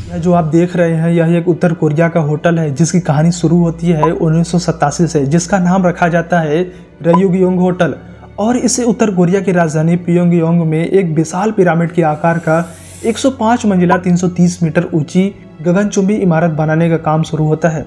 यह जो आप देख रहे हैं यह एक उत्तर कोरिया का होटल है जिसकी कहानी शुरू होती है 1987 से, जिसका नाम रखा जाता है रयुगयोंग होटल। और इसे उत्तर कोरिया की राजधानी प्योंगयांग में एक विशाल पिरामिड के आकार का 105 मंजिला 330 मीटर ऊंची गगनचुंबी इमारत बनाने का काम शुरू होता है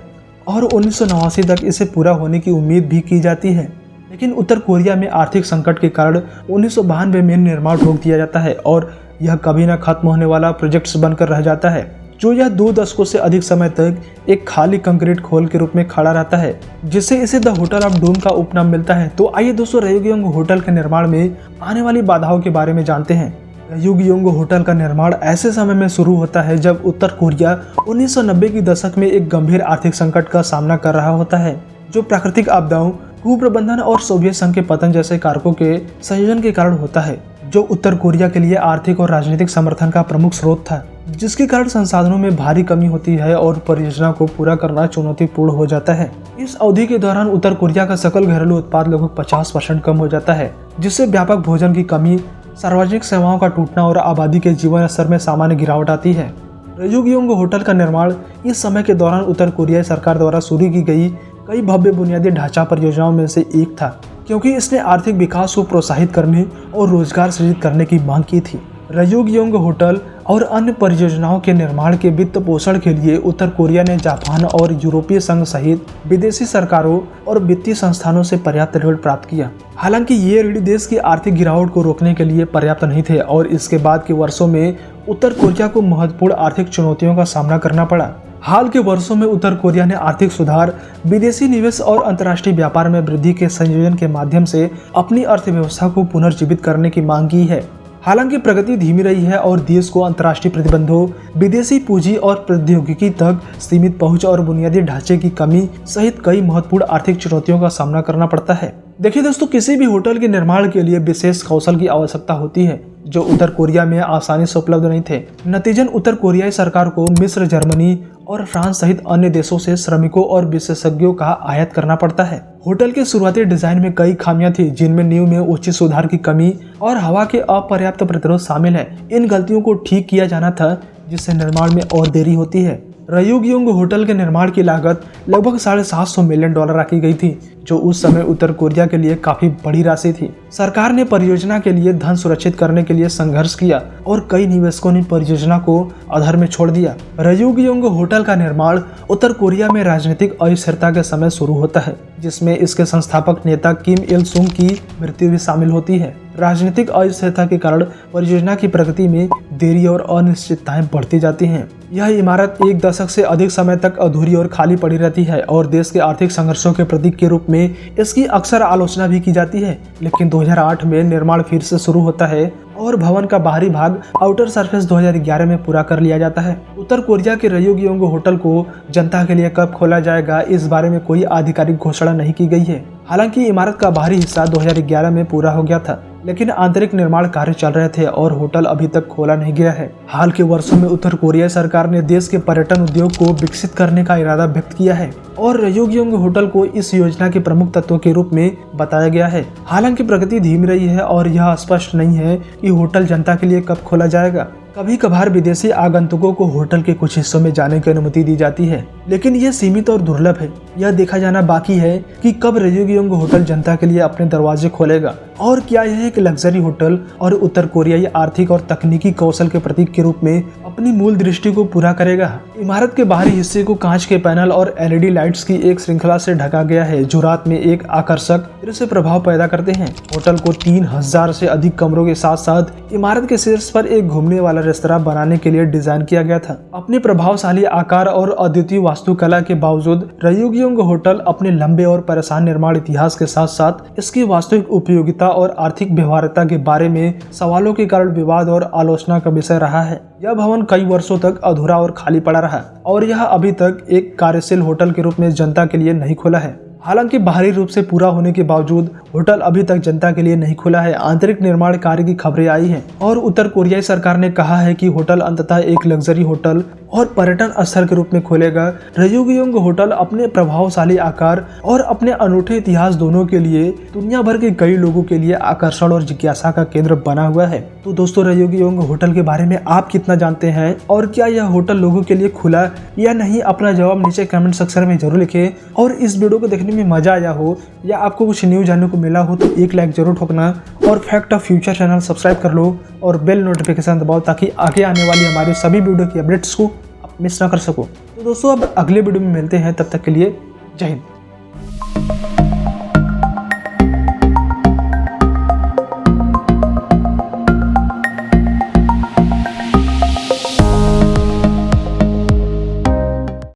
और 1989 तक इसे पूरा होने की उम्मीद भी की जाती है। लेकिन उत्तर कोरिया में आर्थिक संकट के कारण 1992 में निर्माण रोक दिया जाता है और यह कभी न खत्म होने वाला प्रोजेक्ट बनकर रह जाता है, जो यह 2 दशकों से अधिक समय तक एक खाली कंक्रीट खोल के रूप में खड़ा रहता है, जिससे इसे द होटल ऑफ डूम का उपनाम मिलता है। तो आइए दोस्तों, रयुगयोंग होटल के निर्माण में आने वाली बाधाओं के बारे में जानते हैं। रयुगयोंग होटल का निर्माण ऐसे समय में शुरू होता है जब उत्तर कोरिया 1990 की दशक में एक गंभीर आर्थिक संकट का सामना कर रहा होता है, जो प्राकृतिक आपदाओं, कुप्रबंधन और सोवियत संघ के पतन जैसे कारकों के संयोजन के कारण होता है, जो उत्तर कोरिया के लिए आर्थिक और राजनीतिक समर्थन का प्रमुख स्रोत था, जिसके कारण संसाधनों में भारी कमी होती है और परियोजना को पूरा करना चुनौतीपूर्ण हो जाता है। इस अवधि के दौरान उत्तर कोरिया का सकल घरेलू उत्पाद लगभग 50% कम हो जाता है, जिससे व्यापक भोजन की कमी, सार्वजनिक सेवाओं का टूटना और आबादी के जीवन स्तर में सामान्य गिरावट आती है। रयुगयोंग होटल का निर्माण इस समय के दौरान उत्तर कोरियाई सरकार द्वारा शुरू की गई कई भव्य बुनियादी ढांचा परियोजनाओं में से एक था, क्योंकि इसने आर्थिक विकास को प्रोत्साहित करने और रोजगार सृजित करने की मांग की थी। रयुगयोंग होटल और अन्य परियोजनाओं के निर्माण के वित्त पोषण के लिए उत्तर कोरिया ने जापान और यूरोपीय संघ सहित विदेशी सरकारों और वित्तीय संस्थानों से पर्याप्त ऋण प्राप्त किया। हालांकि ये ऋण देश की आर्थिक गिरावट को रोकने के लिए पर्याप्त नहीं थे और इसके बाद के वर्षों में उत्तर कोरिया को महत्वपूर्ण आर्थिक चुनौतियों का सामना करना पड़ा। हाल के वर्षों में उत्तर कोरिया ने आर्थिक सुधार, विदेशी निवेश और अंतर्राष्ट्रीय व्यापार में वृद्धि के संयोजन के माध्यम से अपनी अर्थव्यवस्था को पुनर्जीवित करने की मांग की है। हालांकि प्रगति धीमी रही है और देश को अंतर्राष्ट्रीय प्रतिबंधों, विदेशी पूंजी और प्रौद्योगिकी तक सीमित पहुंच और बुनियादी ढांचे की कमी सहित कई महत्वपूर्ण आर्थिक चुनौतियों का सामना करना पड़ता है। देखिए दोस्तों, किसी भी होटल के निर्माण के लिए विशेष कौशल की आवश्यकता होती है, जो उत्तर कोरिया में आसानी से उपलब्ध नहीं थे। नतीजन उत्तर कोरियाई सरकार को मिस्र, जर्मनी और फ्रांस सहित अन्य देशों से श्रमिकों और विशेषज्ञों का आयात करना पड़ता है। होटल के शुरुआती डिजाइन में कई खामियां थी, जिनमें नींव में उचित सुधार की कमी और हवा के अपर्याप्त प्रतिरोध शामिल है। इन गलतियों को ठीक किया जाना था, जिससे निर्माण में और देरी होती है। रयुगयोंग होटल के निर्माण की लागत लगभग $750 मिलियन रखी गई थी, जो उस समय उत्तर कोरिया के लिए काफी बड़ी राशि थी। सरकार ने परियोजना के लिए धन सुरक्षित करने के लिए संघर्ष किया और कई निवेशकों ने परियोजना को अधर में छोड़ दिया। रयुगयोंग होटल का निर्माण उत्तर कोरिया में राजनीतिक अस्थिरता के समय शुरू होता है, जिसमें इसके संस्थापक नेता किम इल सुंग की मृत्यु भी शामिल होती है। राजनीतिक अस्थिरता के कारण परियोजना की प्रगति में देरी और अनिश्चितताएं बढ़ती जाती हैं। यह इमारत 1 दशक से अधिक समय तक अधूरी और खाली पड़ी रहती है और देश के आर्थिक संघर्षों के प्रतीक के रूप में इसकी अक्सर आलोचना भी की जाती है। लेकिन 2008 में निर्माण फिर से शुरू होता है और भवन का बाहरी भाग आउटर सरफेस 2011 में पूरा कर लिया जाता है। उत्तर कोरिया के रयुगयोंग होटल को जनता के लिए कब खोला जाएगा, इस बारे में कोई आधिकारिक घोषणा नहीं की गई है। हालांकि इमारत का बाहरी हिस्सा 2011 में पूरा हो गया था, लेकिन आंतरिक निर्माण कार्य चल रहे थे और होटल अभी तक खोला नहीं गया है। हाल के वर्षों में उत्तर कोरिया सरकार ने देश के पर्यटन उद्योग को विकसित करने का इरादा व्यक्त किया है और रयुगयोंग होटल को इस योजना के प्रमुख तत्वों के रूप में बताया गया है। हालांकि प्रगति धीमी रही है और यह स्पष्ट नहीं है कि होटल जनता के लिए कब खोला जाएगा। कभी कभार विदेशी आगंतुकों को होटल के कुछ हिस्सों में जाने की अनुमति दी जाती है, लेकिन यह सीमित और दुर्लभ है। यह देखा जाना बाकी है कि कब रयुगयोंग होटल जनता के लिए अपने दरवाजे खोलेगा और क्या यह एक लग्जरी होटल और उत्तर कोरियाई आर्थिक और तकनीकी कौशल के प्रतीक के रूप में अपनी मूल दृष्टि को पूरा करेगा। इमारत के बाहरी हिस्से को कांच के पैनल और LED लाइट्स की एक श्रृंखला से ढका गया है, जो रात में एक आकर्षक दृश्य प्रभाव पैदा करते हैं। होटल को 3000 से अधिक कमरों के साथ साथ इमारत के शीर्ष पर एक घूमने वाला रेस्तरां बनाने के लिए डिजाइन किया गया था। अपने प्रभावशाली आकार और अद्वितीय वास्तुकला के बावजूद रयुगयोंग होटल अपने लंबे और परेशान निर्माण इतिहास के साथ साथ इसकी वास्तविक उपयोगिता और आर्थिक व्यवहार्यता के बारे में सवालों के कारण विवाद और आलोचना का विषय रहा है। यह भवन कई वर्षों तक अधूरा और खाली पड़ा रहा और यह अभी तक एक कार्यशील होटल के रूप में जनता के लिए नहीं खुला है। हालांकि बाहरी रूप से पूरा होने के बावजूद होटल अभी तक जनता के लिए नहीं खुला है। आंतरिक निर्माण कार्य की खबरें आई हैं और उत्तर कोरियाई सरकार ने कहा है कि होटल अंततः एक लग्जरी होटल और पर्यटन स्थल के रूप में खोलेगा। रयोगयोंग होटल अपने प्रभावशाली आकार और अपने अनूठे इतिहास दोनों के लिए दुनिया भर के कई लोगों के लिए आकर्षण और जिज्ञासा का केंद्र बना हुआ है। तो दोस्तों, रयोगयोंग होटल के बारे में आप कितना जानते हैं और क्या यह होटल लोगों के लिए खुला या नहीं, अपना जवाब नीचे कमेंट सेक्शन में जरूर लिखें। और इस वीडियो को देखने में मजा आया हो या आपको कुछ न्यू जानने को मिला हो तो एक लाइक जरूर ठोकना और fact of future channel subscribe कर लो और बेल नोटिफिकेशन दबाओ ताकि आगे आने वाली हमारी सभी वीडियो की अपडेट्स को आप मिस ना कर सको। तो दोस्तों, अब अगले वीडियो में मिलते हैं, तब तक के लिए जय हिंद।